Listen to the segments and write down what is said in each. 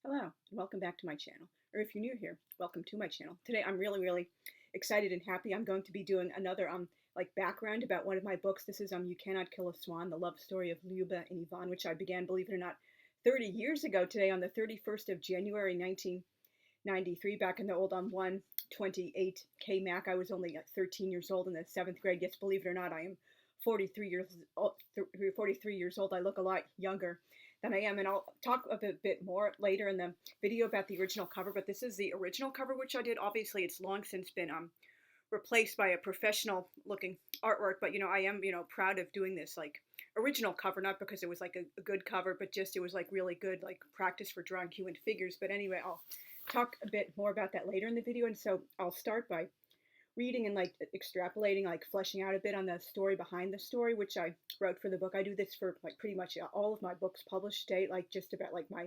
Hello, and welcome back to my channel. Or if you're new here, welcome to my channel. Today I'm really excited and happy. I'm going to be doing another background about one of my books. This is You Cannot Kill a Swan, the love story of Lyuba and Ivan, which I began, believe it or not, 30 years ago today on the 31st of January 1993, back in the old 128K Mac. I was only 13 years old in the 7th grade. Yes, believe it or not, I am 43 years old. I look a lot younger than I am, and I'll talk a bit more later in the video about the original cover, but this is the original cover which I did. Obviously it's long since been replaced by a professional looking artwork, but I am proud of doing this original cover, not because it was a good cover, but just it was really good practice for drawing human figures. But anyway, I'll talk a bit more about that later in the video, and so I'll start by reading and extrapolating, fleshing out a bit on the story behind the story, which I wrote for the book. I do this for pretty much all of my books published to date, just about my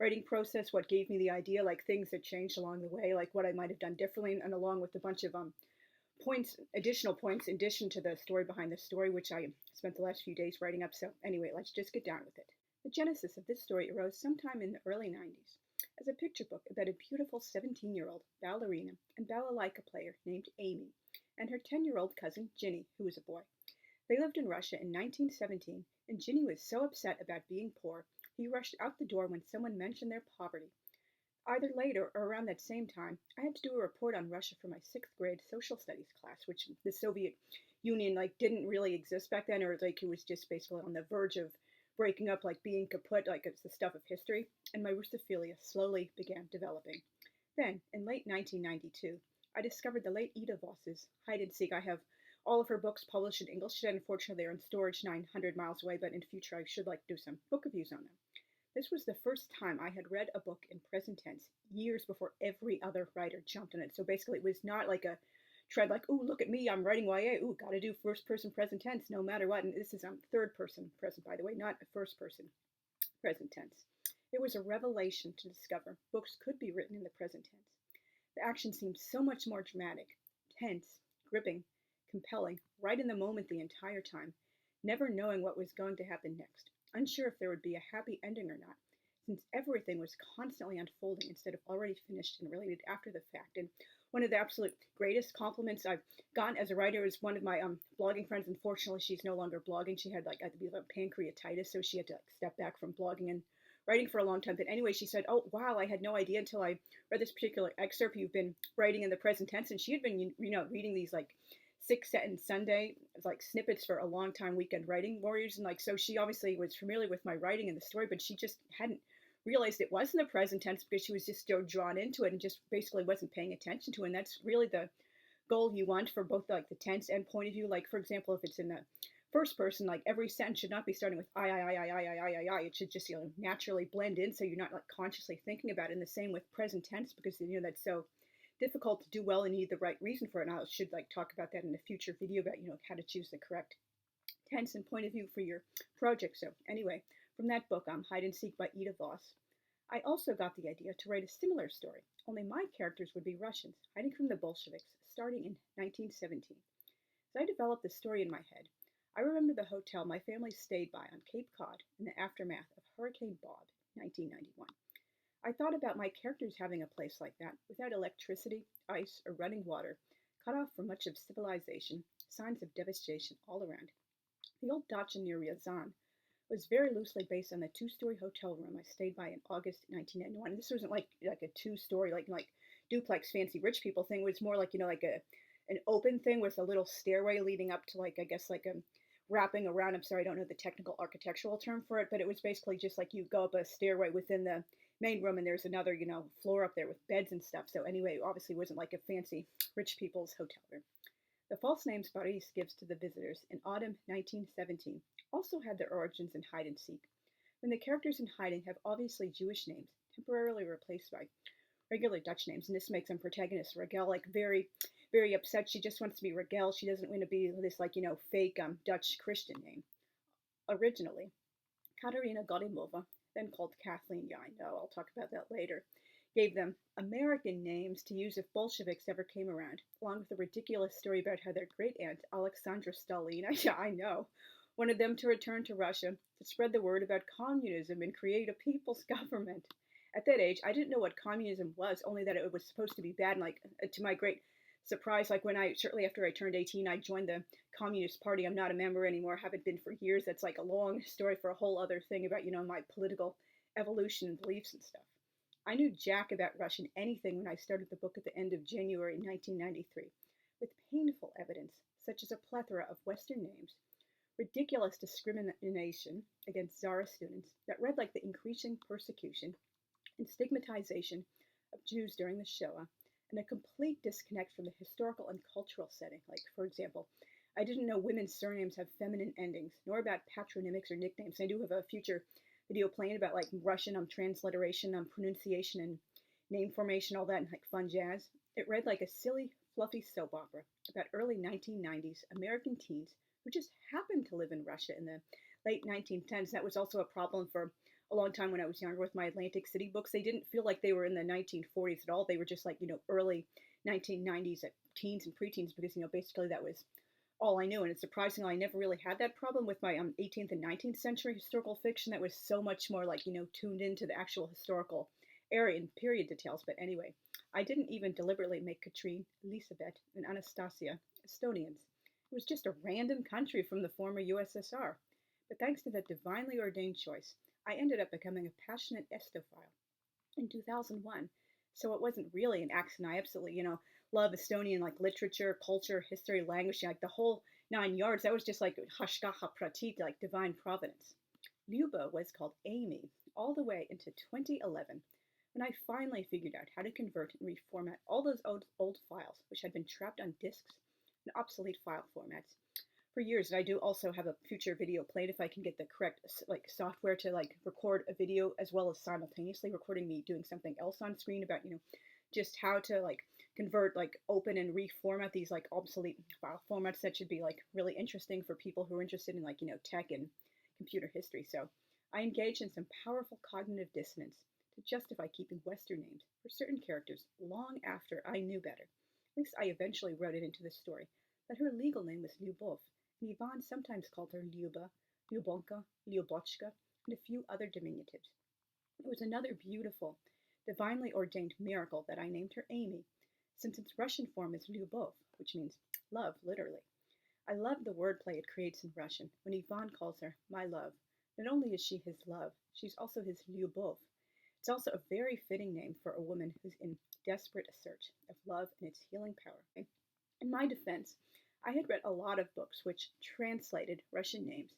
writing process, what gave me the idea, things that changed along the way, what I might have done differently, and along with a bunch of additional points in addition to the story behind the story, which I spent the last few days writing up. So anyway, let's just get down with it. The genesis of this story arose sometime in the early 90s as a picture book about a beautiful 17-year-old ballerina and balalaika player named Amy and her 10-year-old cousin Ginny, who was a boy. They lived in Russia in 1917, and Ginny was so upset about being poor, he rushed out the door when someone mentioned their poverty. Either later or around that same time, I had to do a report on Russia for my 6th grade social studies class, which the Soviet Union didn't really exist back then, or it was just basically on the verge of breaking up, being kaput, it's the stuff of history, and my Russophilia slowly began developing. Then, in late 1992, I discovered the late Ida Voss's Hide and Seek. I have all of her books published in English today. Unfortunately, they're in storage 900 miles away, but in future I should do some book reviews on them. This was the first time I had read a book in present tense, years before every other writer jumped on it. So basically it was not a tread ooh, look at me, I'm writing YA, ooh, gotta do first person present tense no matter what. And this is third person present, by the way, not first person present tense. It was a revelation to discover books could be written in the present tense. The action seemed so much more dramatic, tense, gripping, compelling, right in the moment the entire time, never knowing what was going to happen next, unsure if there would be a happy ending or not, since everything was constantly unfolding instead of already finished and related after the fact. And one of the absolute greatest compliments I've gotten as a writer is one of my blogging friends. Unfortunately, she's no longer blogging. She had I believe pancreatitis, so she had to step back from blogging and writing for a long time. But anyway, she said, "Oh wow, I had no idea until I read this particular excerpt. You've been writing in the present tense," and she had been reading these 6-sentence Sunday snippets for a long time, weekend writing warriors, and so she obviously was familiar with my writing and the story, but she just hadn't realized it was in the present tense because she was just so drawn into it and just basically wasn't paying attention to it. And that's really the goal you want for both the tense and point of view. For example, if it's in the first person, every sentence should not be starting with I. It should just naturally blend in, so you're not consciously thinking about it. And the same with present tense, because that's so difficult to do well and you need the right reason for it. And I should talk about that in a future video about how to choose the correct tense and point of view for your project. So anyway, from that book, Hide and Seek by Ida Voss, I also got the idea to write a similar story, only my characters would be Russians hiding from the Bolsheviks starting in 1917. As I developed the story in my head, I remember the hotel my family stayed by on Cape Cod in the aftermath of Hurricane Bob, 1991. I thought about my characters having a place like that, without electricity, ice, or running water, cut off from much of civilization, signs of devastation all around. The old dacha near Ryazan was very loosely based on the 2-story hotel room I stayed by in August 1991. This wasn't like a 2-story, like duplex fancy rich people thing. It was more an open thing with a little stairway leading up to I guess a wrapping around. I'm sorry, I don't know the technical architectural term for it, but it was basically just you go up a stairway within the main room and there's another, floor up there with beds and stuff. So anyway, it obviously wasn't like a fancy rich people's hotel room. The false names Boris gives to the visitors in autumn 1917 also had their origins in Hide and Seek, when the characters in hiding have obviously Jewish names, temporarily replaced by regular Dutch names, and this makes them protagonist Raquel very, very upset. She just wants to be Raquel. She doesn't want to be this fake Dutch Christian name. Originally, Katerina Godimova, then called Kathleen, yeah, I know, I'll talk about that later, gave them American names to use if Bolsheviks ever came around, along with a ridiculous story about how their great-aunt, Alexandra Stalin, yeah, I know, wanted them to return to Russia to spread the word about communism and create a people's government. At that age, I didn't know what communism was, only that it was supposed to be bad. And like to my great surprise, like when I shortly after I turned 18, I joined the Communist Party. I'm not a member anymore. Haven't been for years. That's like a long story for a whole other thing about my political evolution and beliefs and stuff. I knew jack about Russian anything when I started the book at the end of January 1993, with painful evidence, such as a plethora of Western names, ridiculous discrimination against Zara students that read like the increasing persecution and stigmatization of Jews during the Shoah, and a complete disconnect from the historical and cultural setting. Like, for example, I didn't know women's surnames have feminine endings, nor about patronymics or nicknames. I do have a future video planned about like Russian transliteration, pronunciation, and name formation, all that, and like fun jazz. It read like a silly, fluffy soap opera about early 1990s American teens who just happened to live in Russia in the late 1910s. That was also a problem for a long time when I was younger with my Atlantic City books. They didn't feel like they were in the 1940s at all. They were just like, early 1990s at teens and preteens because, basically that was all I knew. And it's surprising I never really had that problem with my 18th and 19th century historical fiction that was so much more like, tuned into the actual historical era and period details. But anyway, I didn't even deliberately make Katrine, Elisabeth, and Anastasia Estonians. It was just a random country from the former USSR. But thanks to that divinely ordained choice, I ended up becoming a passionate Estophile in 2001. So it wasn't really an accident. I absolutely, love Estonian like literature, culture, history, language, like the whole 9 yards. That was just like hashgacha pratit, like divine providence. Lyuba was called Amy all the way into 2011 when I finally figured out how to convert and reformat all those old files which had been trapped on disks and obsolete file formats for years. And I do also have a future video planned if I can get the correct like software to like record a video as well as simultaneously recording me doing something else on screen about just how to like convert, like open and reformat these like obsolete file formats. That should be like really interesting for people who are interested in like tech and computer history. So I engaged in some powerful cognitive dissonance to justify keeping Western names for certain characters long after I knew better. At least I eventually wrote it into the story that her legal name was Lyubov, and Ivan sometimes called her Lyuba, Lyubonka, Lyubochka, and a few other diminutives. It was another beautiful, divinely ordained miracle that I named her Amy, since its Russian form is Lyubov, which means love, literally. I love the wordplay it creates in Russian when Ivan calls her my love. Not only is she his love, she's also his Lyubov. It's also a very fitting name for a woman who's in desperate search of love and its healing power. In my defense, I had read a lot of books which translated Russian names.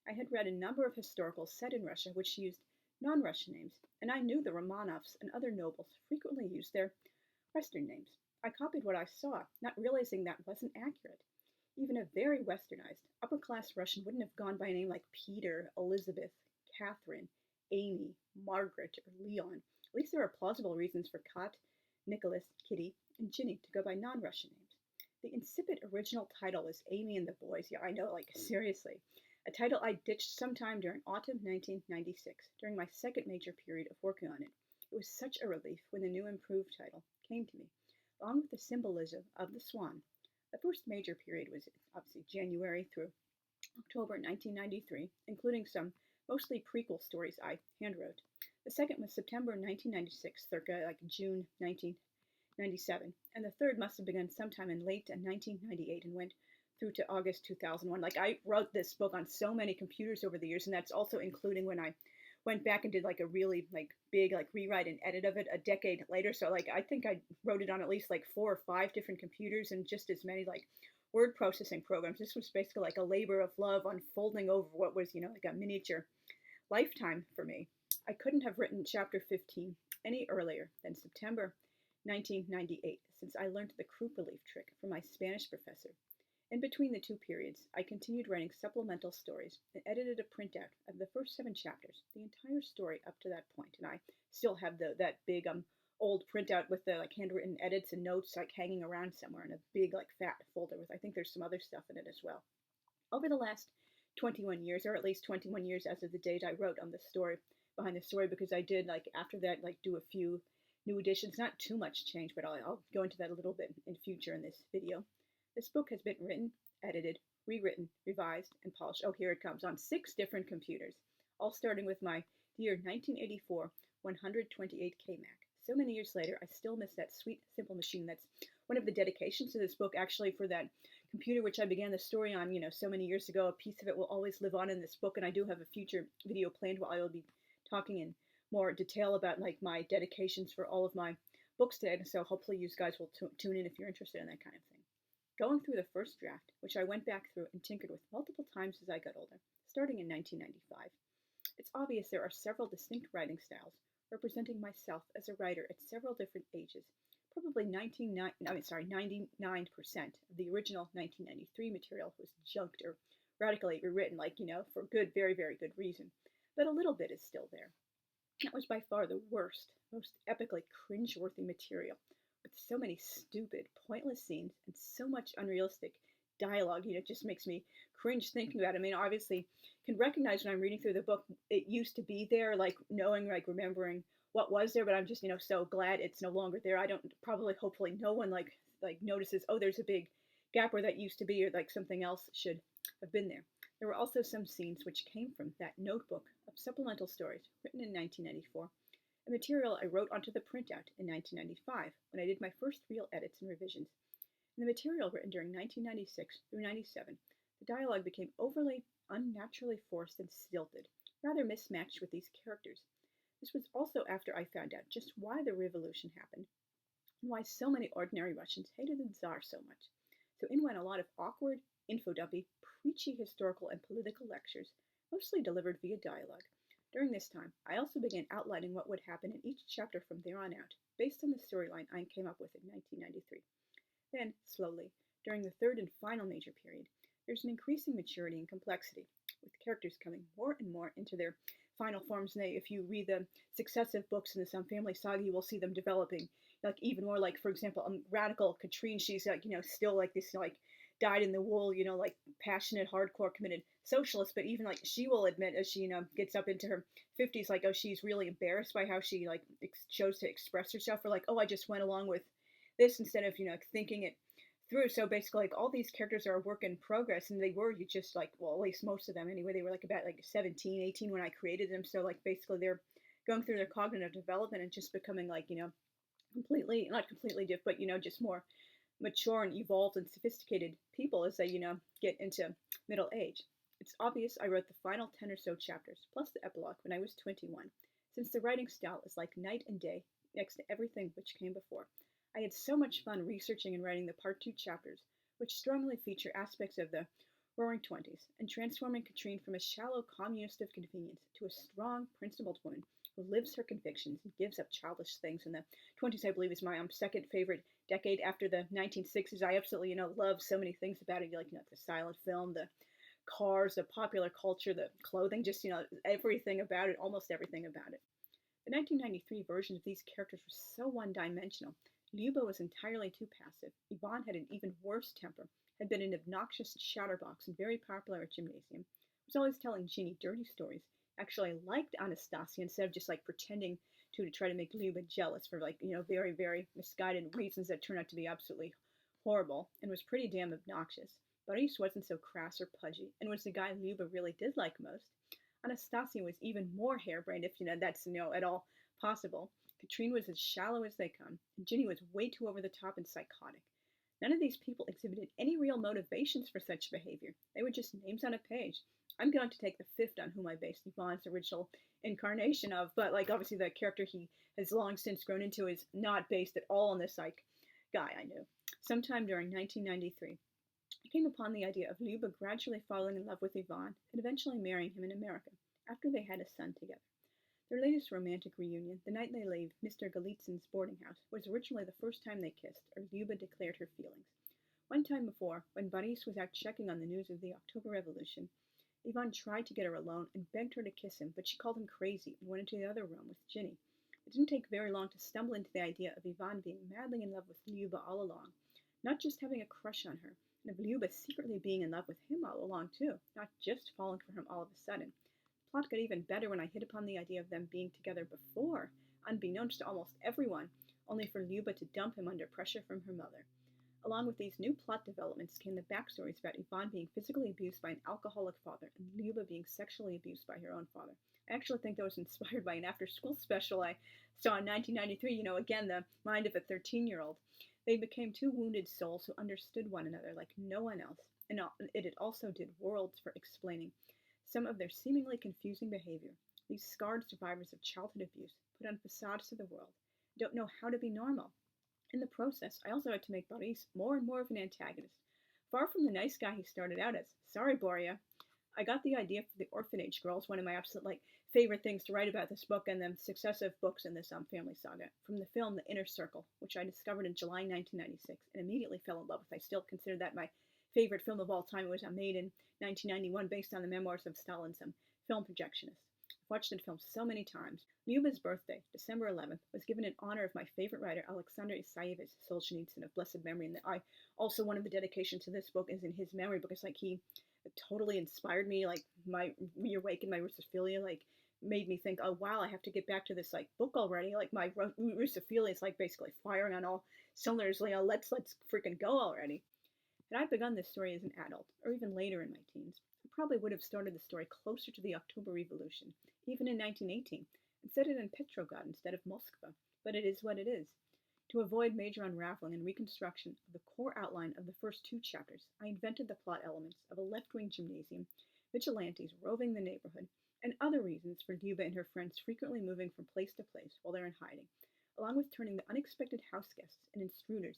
I had read a number of historicals set in Russia which used non-Russian names, and I knew the Romanovs and other nobles frequently used their Western names. I copied what I saw, not realizing that wasn't accurate. Even a very westernized, upper-class Russian wouldn't have gone by a name like Peter, Elizabeth, Catherine, Amy, Margaret, or Leon. At least there are plausible reasons for Kat, Nicholas, Kitty, and Ginny to go by non-Russian names. The insipid original title is Amy and the Boys. Yeah, I know, like, seriously. A title I ditched sometime during autumn 1996, during my second major period of working on it. It was such a relief when the new improved title came to me, along with the symbolism of the Swan. The first major period was obviously January through October 1993, including some mostly prequel stories I handwrote. The second was September 1996, circa like June 1997, and the third must have begun sometime in late 1998 and went through to August 2001. Like, I wrote this book on so many computers over the years, and that's also including when I went back and did like a really like big like rewrite and edit of it a decade later. So like I think I wrote it on at least like 4 or 5 different computers and just as many like word processing programs. This was basically like a labor of love unfolding over what was, like a miniature lifetime for me. I couldn't have written chapter 15 any earlier than September 1998, since I learned the croup relief trick from my Spanish professor. In between the 2 periods, I continued writing supplemental stories and edited a printout of the first 7 chapters, the entire story up to that point. And I still have that big old printout with the like handwritten edits and notes like hanging around somewhere in a big like fat folder with I think there's some other stuff in it as well. Over the last 21 years, or at least 21 years as of the date I wrote on the story behind the story, because I did like after that like do a few new additions, not too much change, but I'll go into that a little bit in future in this video. This book has been written, edited, rewritten, revised, and polished. Oh, here it comes, on 6 different computers, all starting with my dear 1984 128 KMAC. So many years later, I still miss that sweet, simple machine. That's one of the dedications to this book, actually, for that computer which I began the story on, so many years ago. A piece of it will always live on in this book, and I do have a future video planned where I will be talking in more detail about like my dedications for all of my books today. And so hopefully you guys will tune in if you're interested in that kind of thing. Going through the first draft, which I went back through and tinkered with multiple times as I got older, starting in 1995, it's obvious there are several distinct writing styles, representing myself as a writer at several different ages. Probably 99% of the original 1993 material was junked or radically rewritten, for good, very, very good reason. But a little bit is still there. That was by far the worst, most epically cringeworthy material, with so many stupid, pointless scenes and so much unrealistic dialogue. It just makes me cringe thinking about it. I mean, obviously, can recognize when I'm reading through the book, it used to be there, remembering what was there, but I'm just, so glad it's no longer there. I don't, probably, hopefully, no one, notices, oh, there's a big gap where that used to be, or, something else should have been there. There were also some scenes which came from that notebook of supplemental stories written in 1994, a material I wrote onto the printout in 1995 when I did my first real edits and revisions. In the material written during 1996 through 97, the dialogue became overly, unnaturally forced and stilted, rather mismatched with these characters. This was also after I found out just why the revolution happened, and why so many ordinary Russians hated the Tsar so much. So in went a lot of awkward, info-dumpy, preachy historical and political lectures, mostly delivered via dialogue. During this time, I also began outlining what would happen in each chapter from there on out, based on the storyline I came up with in 1993. Then, slowly, during the third and final major period, there's an increasing maturity and complexity, with characters coming more and more into their final forms. And if you read the successive books in the Some Family Saga, you will see them developing, even more, for example, radical Katrine. She's, still, this, dyed in the wool, passionate, hardcore, committed socialist. But even, she will admit as she, gets up into her 50s, oh, she's really embarrassed by how she, chose to express herself, or, oh, I just went along with this instead of, thinking it through. So basically, all these characters are a work in progress, and they were just well, at least most of them anyway, they were about 17, 18 when I created them. So basically they're going through their cognitive development and just becoming completely, not completely different, but just more mature and evolved and sophisticated people as they get into middle age. It's obvious I wrote the final 10 or so chapters plus the epilogue when I was 21, since the writing style is like night and day next to everything which came before. I had so much fun researching and writing the Part 2 chapters, which strongly feature aspects of the Roaring Twenties, and transforming Katrine from a shallow communist of convenience to a strong, principled woman who lives her convictions and gives up childish things. And the 20s, I believe, is my second favorite decade after the 1960s. I absolutely, love so many things about it, the silent film, the cars, the popular culture, the clothing, just, everything about it, almost everything about it. The 1993 versions of these characters were so one-dimensional. Lyuba was entirely too passive. Ivan had an even worse temper, had been an obnoxious chatterbox and very popular at gymnasium, was always telling Ginny dirty stories, actually liked Anastasia instead of just pretending to try to make Lyuba jealous for very, very misguided reasons that turned out to be absolutely horrible, and was pretty damn obnoxious. Boris wasn't so crass or pudgy, and was the guy Lyuba really did like most. Anastasia was even more harebrained, if that's at all possible. Katrine was as shallow as they come, and Ginny was way too over the top and psychotic. None of these people exhibited any real motivations for such behavior. They were just names on a page. I'm going to take the fifth on whom I based Ivan's original incarnation of, but obviously the character he has long since grown into is not based at all on this guy I knew. Sometime during 1993, I came upon the idea of Lyuba gradually falling in love with Ivan and eventually marrying him in America after they had a son together. Their latest romantic reunion, the night they left Mr. Golitsyn's boarding house, was originally the first time they kissed, or Lyuba declared her feelings. One time before, when Boris was out checking on the news of the October Revolution, Ivan tried to get her alone and begged her to kiss him, but she called him crazy and went into the other room with Ginny. It didn't take very long to stumble into the idea of Ivan being madly in love with Lyuba all along, not just having a crush on her, and of Lyuba secretly being in love with him all along too, not just falling for him all of a sudden. The plot got even better when I hit upon the idea of them being together before, unbeknownst to almost everyone, only for Lyuba to dump him under pressure from her mother. Along with these new plot developments came the backstories about Yvonne being physically abused by an alcoholic father and Lyuba being sexually abused by her own father. I actually think that was inspired by an after-school special I saw in 1993, again, the mind of a 13-year-old. They became two wounded souls who understood one another like no one else, and it also did worlds for explaining some of their seemingly confusing behavior. These scarred survivors of childhood abuse put on facades to the world, don't know how to be normal. In the process, I also had to make Boris more and more of an antagonist, far from the nice guy he started out as. Sorry, Boria. I got the idea for the orphanage girls, one of my absolute favorite things to write about this book and the successive books in this family saga, from the film The Inner Circle, which I discovered in July 1996 and immediately fell in love with. I still consider that my favorite film of all time. It was made in 1991 based on the memoirs of Stalin's film projectionist. I've watched the film so many times. Lyuba's birthday, December 11th, was given in honor of my favorite writer, Alexander Isaievich Solzhenitsyn of blessed memory, and I also one of the dedications to this book is in his memory because he totally inspired me, reawakened my Russophilia, made me think, oh wow, I have to get back to this book already. My Russophilia is basically firing on all cylinders. Let's freaking go already. Had I begun this story as an adult, or even later in my teens, I probably would have started the story closer to the October Revolution, even in 1918, and set it in Petrograd instead of Moscow. But it is what it is. To avoid major unraveling and reconstruction of the core outline of the first two chapters, I invented the plot elements of a left-wing gymnasium, vigilantes roving the neighborhood, and other reasons for Lyuba and her friends frequently moving from place to place while they're in hiding, along with turning the unexpected house guests and intruders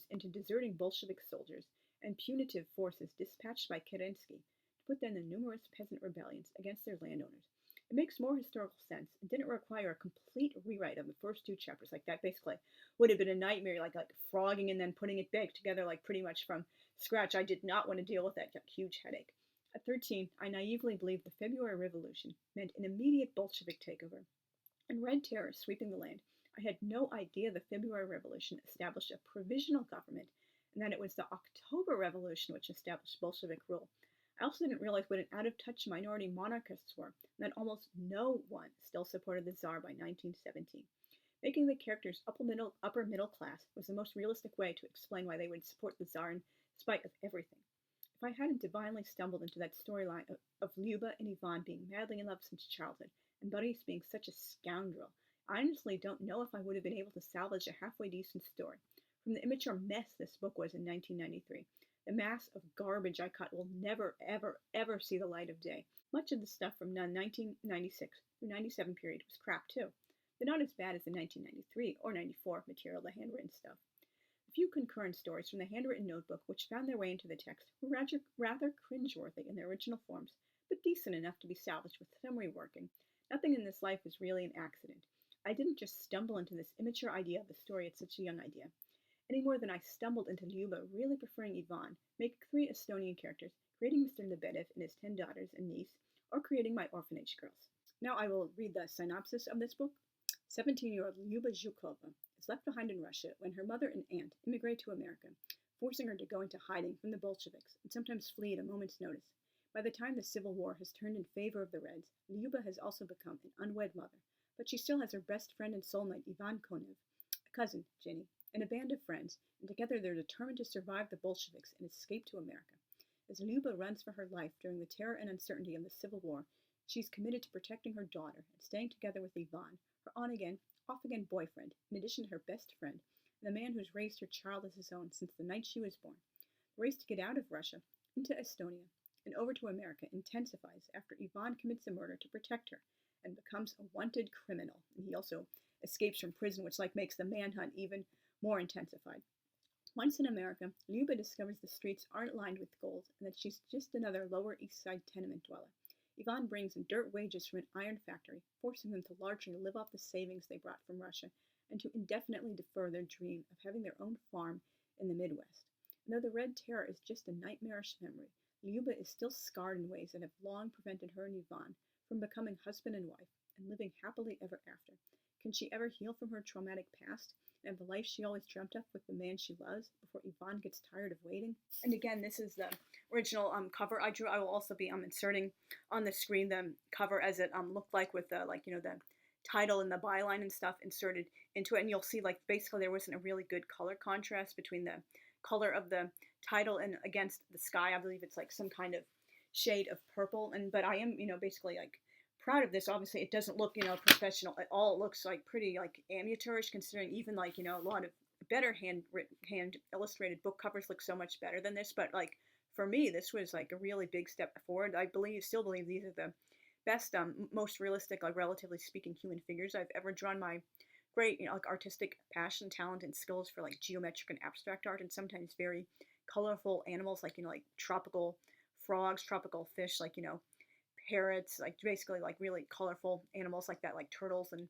into deserting Bolshevik soldiers and punitive forces dispatched by Kerensky to put down the numerous peasant rebellions against their landowners. It makes more historical sense and didn't require a complete rewrite of the first two chapters. That basically would have been a nightmare, like frogging and then putting it back together pretty much from scratch. I did not want to deal with that huge headache. At 13, I naively believed the February Revolution meant an immediate Bolshevik takeover and red terror sweeping the land. I had no idea the February Revolution established a provisional government and that it was the October Revolution which established Bolshevik rule. I also didn't realize what an out-of-touch minority monarchists were, and that almost no one still supported the Tsar by 1917. Making the characters upper middle class was the most realistic way to explain why they would support the Tsar in spite of everything. If I hadn't divinely stumbled into that storyline of Lyuba and Yvonne being madly in love since childhood, and Boris being such a scoundrel, I honestly don't know if I would have been able to salvage a halfway decent story. From the immature mess this book was in 1993, the mass of garbage I cut will never, ever, ever see the light of day. Much of the stuff from the 1996 through 97 period was crap too, but not as bad as the 1993 or 94 material, the handwritten stuff. A few concurrent stories from the handwritten notebook which found their way into the text were rather cringeworthy in their original forms, but decent enough to be salvaged with some reworking. Nothing in this life is really an accident. I didn't just stumble into this immature idea of the story at such a young idea, any more than I stumbled into Lyuba really preferring Yvonne, making 3 Estonian characters, creating Mr. Lebedev and his 10 daughters and niece, or creating my orphanage girls. Now I will read the synopsis of this book. 17-year-old Lyuba Zhukova is left behind in Russia when her mother and aunt immigrate to America, forcing her to go into hiding from the Bolsheviks and sometimes flee at a moment's notice. By the time the Civil War has turned in favor of the Reds, Lyuba has also become an unwed mother, but she still has her best friend and soulmate Ivan Konev, a cousin, Jenny, and a band of friends, and together they're determined to survive the Bolsheviks and escape to America. As Lyuba runs for her life during the terror and uncertainty of the Civil War, she's committed to protecting her daughter and staying together with Ivan, her on-again, off-again boyfriend, in addition to her best friend, and the man who's raised her child as his own since the night she was born. The race to get out of Russia, into Estonia, and over to America intensifies after Ivan commits a murder to protect her and becomes a wanted criminal. And he also escapes from prison, which makes the manhunt even more intensified. Once in America, Lyuba discovers the streets aren't lined with gold and that she's just another Lower East Side tenement dweller. Ivan brings in dirt wages from an iron factory, forcing them to largely live off the savings they brought from Russia and to indefinitely defer their dream of having their own farm in the Midwest. And though the Red Terror is just a nightmarish memory, Lyuba is still scarred in ways that have long prevented her and Ivan from becoming husband and wife and living happily ever after. Can she ever heal from her traumatic past and the life she always dreamt of with the man she loves before Ivan gets tired of waiting? And again, this is the original cover I drew. I will also be inserting on the screen the cover as it looked like with the title and the byline and stuff inserted into it, and you'll see like basically there wasn't a really good color contrast between the color of the title and against the sky. I believe it's like some kind of shade of purple, and but I am, basically like proud of this. Obviously it doesn't look, professional at all. It looks like pretty like amateurish, considering even like, a lot of better hand illustrated book covers look so much better than this. But like for me, this was like a really big step forward. I still believe these are the best, most realistic, like relatively speaking, human figures I've ever drawn. My great, like artistic passion, talent, and skills for like geometric and abstract art, and sometimes very colorful animals, like like tropical frogs, tropical fish, like parrots, like basically like really colorful animals like that, like turtles and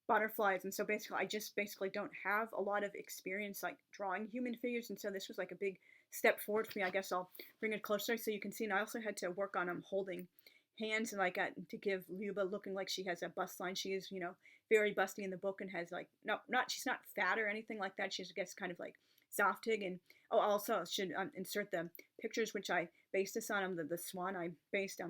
butterflies. And so basically I just basically don't have a lot of experience like drawing human figures, and so this was like a big step forward for me. I guess I'll bring it closer so you can see. And I also had to work on holding hands, and like to give Lyuba looking like she has a bust line. She is, very busty in the book, and has like not she's not fat or anything like that. She's, I guess, kind of like Zoftig. And also I should insert the pictures which I based this on. The Swan I based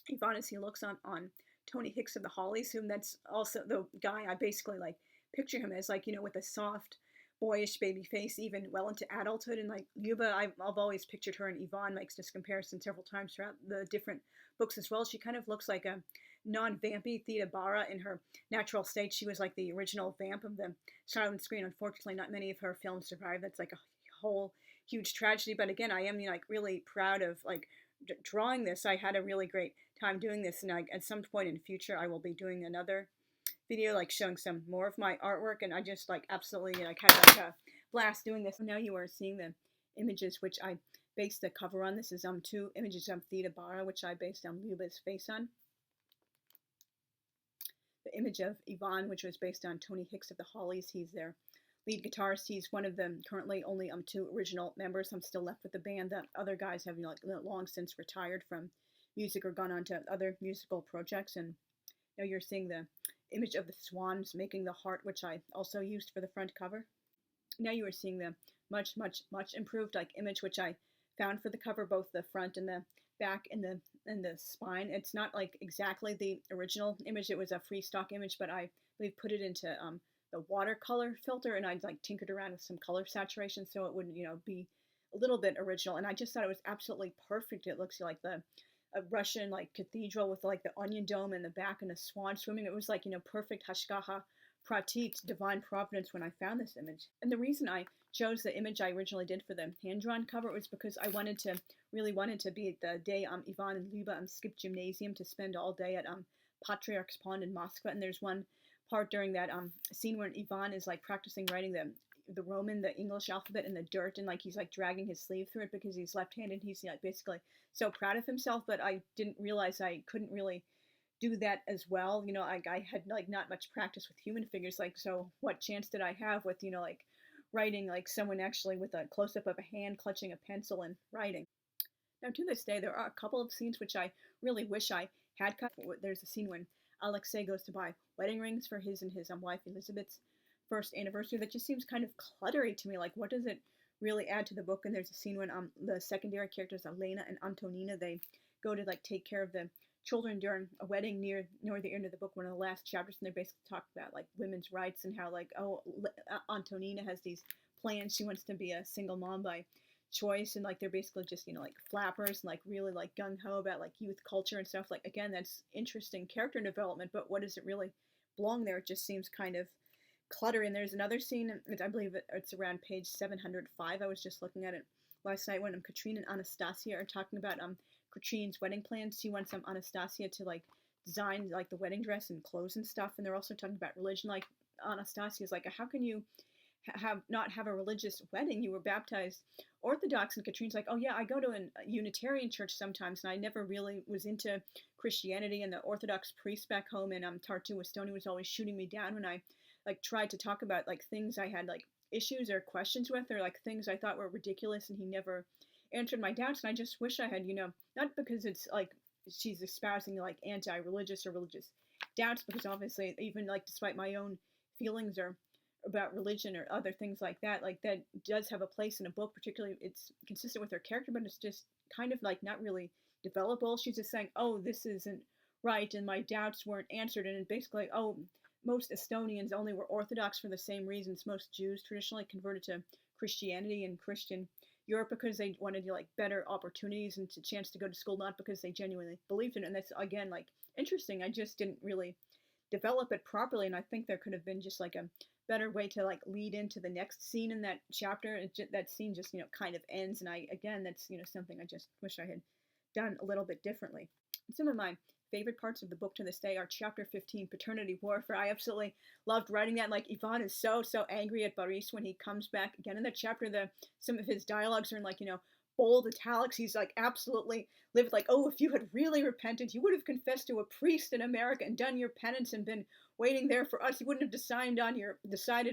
Yvonne as he looks on Tony Hicks of the Hollies, whom that's also the guy I basically like picture him as, like, with a soft boyish baby face even well into adulthood. And like Lyuba, I've always pictured her, and Yvonne makes this comparison several times throughout the different books as well. She kind of looks like a non-vampy Theda Bara in her natural state. She was like the original vamp of the silent screen. Unfortunately, not many of her films survive. That's like a whole huge tragedy. But again, I am, like really proud of like drawing this. I had a really great time doing this, and at some point in the future I will be doing another video like showing some more of my artwork. And I just like absolutely like had like a blast doing this. Now you are seeing the images which I based the cover on. This is two images of Theda Bara, which I based Lyuba's face on. The image of Yvonne, which was based on Tony Hicks of the Hollies. He's their lead guitarist. He's one of them, currently only two original members. I'm still left with the band. The other guys have like long since retired from music or gone on to other musical projects. And now you're seeing the image of the swans making the heart, which I also used for the front cover. Now you are seeing the much improved like image which I found for the cover, both the front and the back and the spine. It's not like exactly the original image. It was a free stock image, but we've put it into the watercolor filter, and I like tinkered around with some color saturation so it would be a little bit original. And I just thought it was absolutely perfect. It looks like a Russian like cathedral with like the onion dome in the back and a swan swimming. It was like perfect hashgacha pratit, divine providence, when I found this image. And the reason I chose the image I originally did for the hand-drawn cover was because I really wanted to be at the day Yvonne and Lyuba skipped gymnasium to spend all day at Patriarch's Pond in Moscow. And there's one part during that scene where Yvonne is like practicing writing the English alphabet in the dirt, and like he's like dragging his sleeve through it because he's left-handed. He's like basically so proud of himself, but I didn't realize I couldn't really do that as well. I had like not much practice with human figures, like, so what chance did I have with like writing like someone actually with a close-up of a hand clutching a pencil and writing. Now to this day there are a couple of scenes which I really wish I had cut. There's a scene when Alexei goes to buy wedding rings for his and his wife Elizabeth's first anniversary that just seems kind of cluttery to me. Like, what does it really add to the book? And there's a scene when the secondary characters Elena and Antonina, they go to like take care of the children during a wedding near the end of the book, one of the last chapters, and they basically talk about like women's rights and how like, Antonina has these plans. She wants to be a single mom by choice, and like they're basically just like flappers and like really like gung-ho about like youth culture and stuff. Like, again, that's interesting character development, but what does it really belong there? It just seems kind of clutter. And there's another scene, I believe it's around page 705. I was just looking at it last night when Katrine and Anastasia are talking about Katrine's wedding plans. She wants Anastasia to like design like the wedding dress and clothes and stuff, and they're also talking about religion. Like, Anastasia's like, how can you not have a religious wedding? You were baptized Orthodox. And Katrine's like, oh yeah, I go to a Unitarian church sometimes, and I never really was into Christianity, and the Orthodox priest back home in Tartu, Estonia was always shooting me down when I like tried to talk about like things I had like issues or questions with, or like things I thought were ridiculous, and he never answered my doubts. And I just wish I had, not because it's like she's espousing like anti-religious or religious doubts, because obviously even like despite my own feelings or about religion or other things like that does have a place in a book, particularly it's consistent with her character, but it's just kind of like not really developable. She's just saying, oh, this isn't right, and my doubts weren't answered, and basically, oh, most Estonians only were Orthodox for the same reasons most Jews traditionally converted to Christianity in Christian Europe, because they wanted like better opportunities and a chance to go to school, not because they genuinely believed in it. And that's again like interesting. I just didn't really develop it properly, and I think there could have been just like a better way to like lead into the next scene in that chapter. That scene just kind of ends, and that's something I just wish I had done a little bit differently. And some of my favorite parts of the book to this day are chapter 15, Paternity Warfare. I absolutely loved writing that. Like, Ivan is so angry at Boris when he comes back again in that chapter. Some of his dialogues are in like bold italics. He's like absolutely lived like, oh, if you had really repented, you would have confessed to a priest in America and done your penance and been waiting there for us. You wouldn't have decided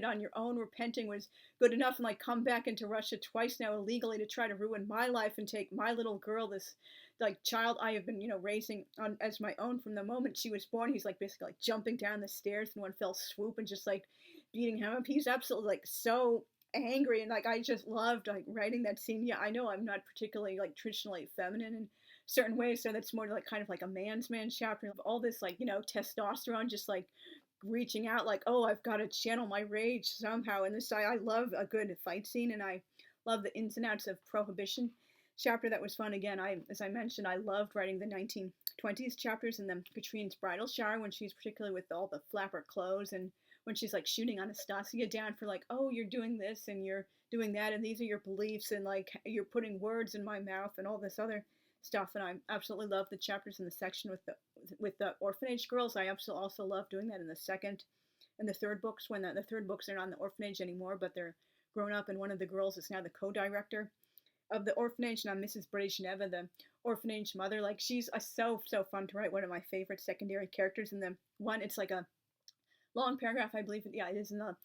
on your own. Repenting was good enough, and like come back into Russia twice now illegally to try to ruin my life and take my little girl, this like child I have been raising on as my own from the moment she was born. He's like basically like jumping down the stairs in one fell swoop and just like beating him up. He's absolutely like so angry, and like I just loved like writing that scene. Yeah, I know I'm not particularly like traditionally feminine in certain ways, so that's more like kind of like a man's man chapter of all this like testosterone just like reaching out, like, oh, I've got to channel my rage somehow. And this I love a good fight scene, and I love the ins and outs of prohibition chapter. That was fun. Again, as I mentioned, I loved writing the 1920s chapters, and then Katrine's bridal shower when she's particularly with all the flapper clothes, and when she's like shooting Anastasia down for like, oh, you're doing this and you're doing that, and these are your beliefs, and like you're putting words in my mouth and all this other stuff. And I absolutely love the chapters in the section with the orphanage girls. I absolutely also love doing that in the second and the third books, when the third books are not in the orphanage anymore, but they're grown up, and one of the girls is now the co-director of the orphanage, and I'm Mrs. Brezhneva, the orphanage mother. Like, she's so fun to write. One of my favorite secondary characters in the one. It's like a long paragraph, I believe. Yeah, it is in the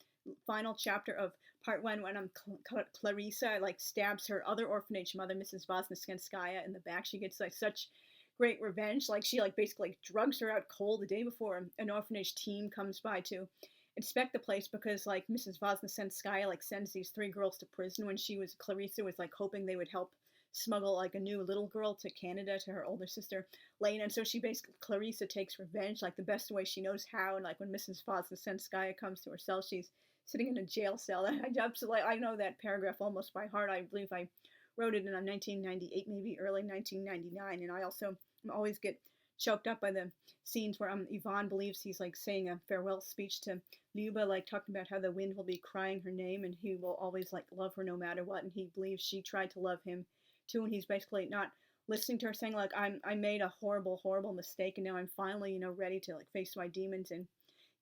final chapter of part one, when Clarissa like stabs her other orphanage mother, Mrs. Voznesenskaya, in the back. She gets like such great revenge. Like, she like basically like drugs her out cold the day before an orphanage team comes by to inspect the place, because like Mrs. Voznesenskaya like sends these three girls to prison when Clarissa was like hoping they would help smuggle like a new little girl to Canada to her older sister Lena. And so Clarissa takes revenge like the best way she knows how. And like when Mrs. Voznesenskaya comes to her cell, she's sitting in a jail cell. I know that paragraph almost by heart. I believe I wrote it in 1998, maybe early 1999. And I always get choked up by the scenes where Ivan believes he's like saying a farewell speech to Lyuba, like talking about how the wind will be crying her name and he will always like love her no matter what, and he believes she tried to love him too, and he's basically not listening to her, saying like, I made a horrible mistake, and now I'm finally ready to like face my demons and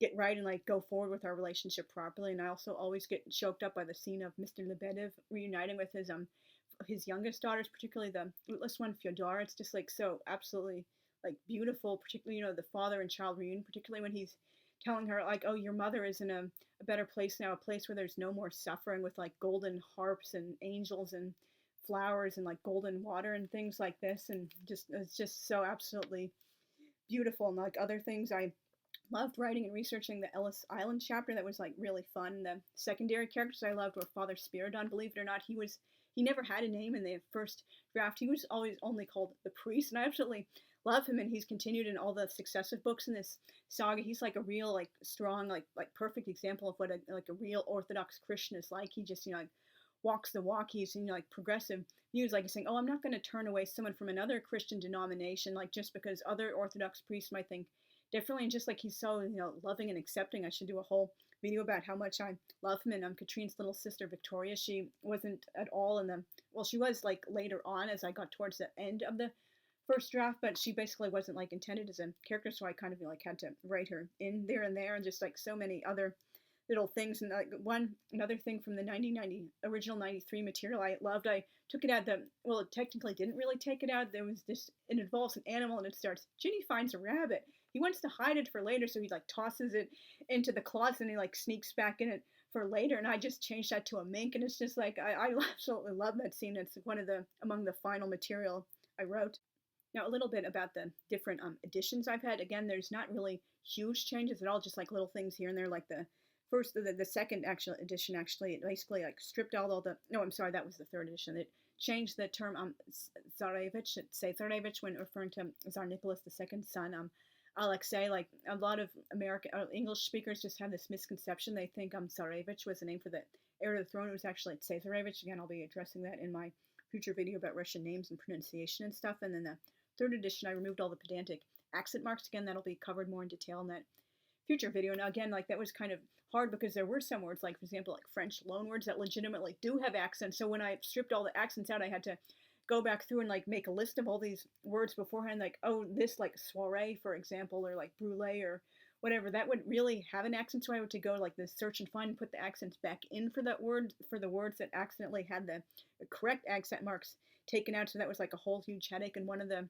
get right and like go forward with our relationship properly. And I also always get choked up by the scene of Mr. Lebedev reuniting with his youngest daughters, particularly the rootless one Fyodora. It's just like so absolutely like beautiful, particularly the father and child reunion, particularly when he's telling her like, oh, your mother is in a better place now, a place where there's no more suffering, with like golden harps and angels and flowers and like golden water and things like this. And it's just so absolutely beautiful. And like other things, I loved writing and researching the Ellis Island chapter. That was like really fun. The secondary characters I loved were Father Spiridon. Believe it or not, he never had a name in the first draft. He was always only called the priest, and I absolutely love him, and he's continued in all the successive books in this saga. He's like a real like strong like perfect example of what a real Orthodox Christian is like. He just like walks the walk. He's like progressive views, like he's saying, oh, I'm not going to turn away someone from another Christian denomination like just because other Orthodox priests might think differently. And just like he's so loving and accepting. I should do a whole video about how much I love him. And Katrine's little sister Victoria, she wasn't at all in she was like later on as I got towards the end of the first draft, but she basically wasn't like intended as a character, so I kind of like had to write her in there, and just like so many other little things. And like another thing from the 1990 original 93 material I loved, I took it out. It technically didn't really take it out. There was this, it involves an animal, and it starts, Ginny finds a rabbit. He wants to hide it for later, so he like tosses it into the closet, and he like sneaks back in it for later. And I just changed that to a mink, and it's just like I absolutely love that scene. It's one of among the final material I wrote. Now, a little bit about the different editions I've had. Again, there's not really huge changes at all, just like little things here and there. Like the second actual edition, actually, it basically like stripped out all the, no, I'm sorry, that was the third edition. It changed the term Tsarevich, say Tsarevich when referring to Tsar Nicholas II's son, I'll like say like a lot of American English speakers just have this misconception. They think Tsarevich was the name for the heir to the throne. It was actually Tsarevich. Again, I'll be addressing that in my future video about Russian names and pronunciation and stuff. And then the third edition, I removed all the pedantic accent marks. Again, that'll be covered more in detail in that future video. Now, again, like that was kind of hard because there were some words, like for example, like French loanwords that legitimately do have accents. So when I stripped all the accents out, I had to go back through and like make a list of all these words beforehand, like, oh, this like soiree, for example, or like brulee or whatever, that would really have an accent. So I had to go like the search and find and put the accents back in for that word, for the words that accidentally had the correct accent marks taken out. So that was like a whole huge headache. And one of the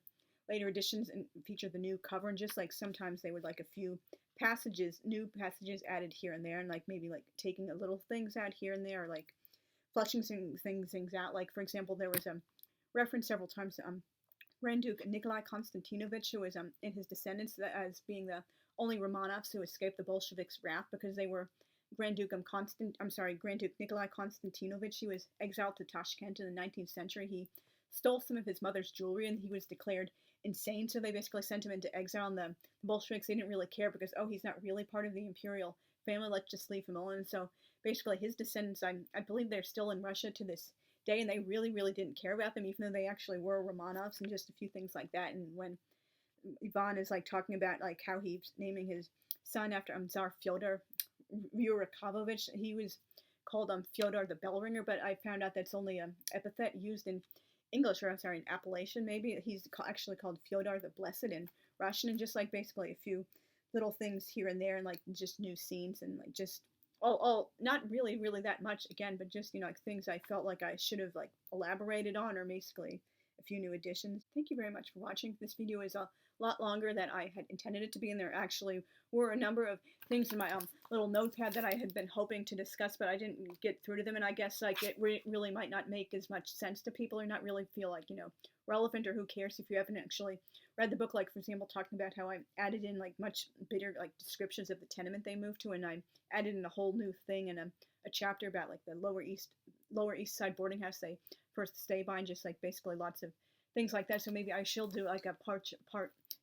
later editions and featured the new cover, and just like sometimes they would like a few passages, new passages added here and there, and like maybe like taking a little things out here and there, or like flushing things out. Like for example, there was a reference several times to Grand Duke Nikolai Konstantinovich, who was in his descendants as being the only Romanovs who escaped the Bolsheviks' wrath because they were Grand Duke Nikolai Konstantinovich. He was exiled to Tashkent in the 19th century. He stole some of his mother's jewelry and he was declared insane. So they basically sent him into exile. And the Bolsheviks, they didn't really care because, oh, he's not really part of the imperial family. Let's just leave him alone. So basically, his descendants, I believe they're still in Russia to this day, and they really, really didn't care about them, even though they actually were Romanovs and just a few things like that. And when Ivan is like talking about like how he's naming his son after Tsar Fyodor Yurikovich, he was called Fyodor the bell ringer, but I found out that's only an epithet used in English, or I'm sorry, in appellation maybe. He's actually called Fyodor the Blessed in Russian, and just like basically a few little things here and there, and like just new scenes, and like just all not really that much again, but just like things I felt like I should have like elaborated on, or basically a few new additions. Thank you very much for watching. This video is a lot longer than I had intended it to be, and there actually were a number of things in my little notepad that I had been hoping to discuss, but I didn't get through to them, and I guess like it really might not make as much sense to people, or not really feel like relevant, or who cares if you haven't actually read the book. Like for example, talking about how I added in like much bigger like descriptions of the tenement they moved to, and I added in a whole new thing and a chapter about like the Lower East Side boarding house they first stay by, and just like basically lots of things like that. So maybe I shall do like a part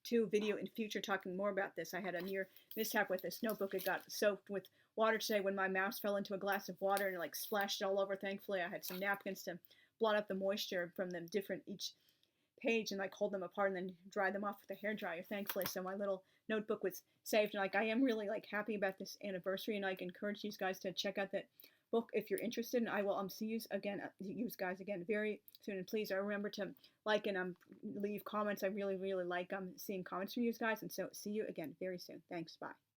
2 video in future talking more about this. I had a near mishap with this notebook. It got soaked with water today when my mouse fell into a glass of water and it like splashed it all over. Thankfully I had some napkins to blot up the moisture from them each page, and like hold them apart and then dry them off with a hairdryer, thankfully. So my little notebook was saved, and like I am really like happy about this anniversary, and I encourage you guys to check out that book if you're interested. And I will see you guys again very soon. And please remember to like and leave comments. I really like seeing comments from you guys, and so see you again very soon. Thanks. Bye.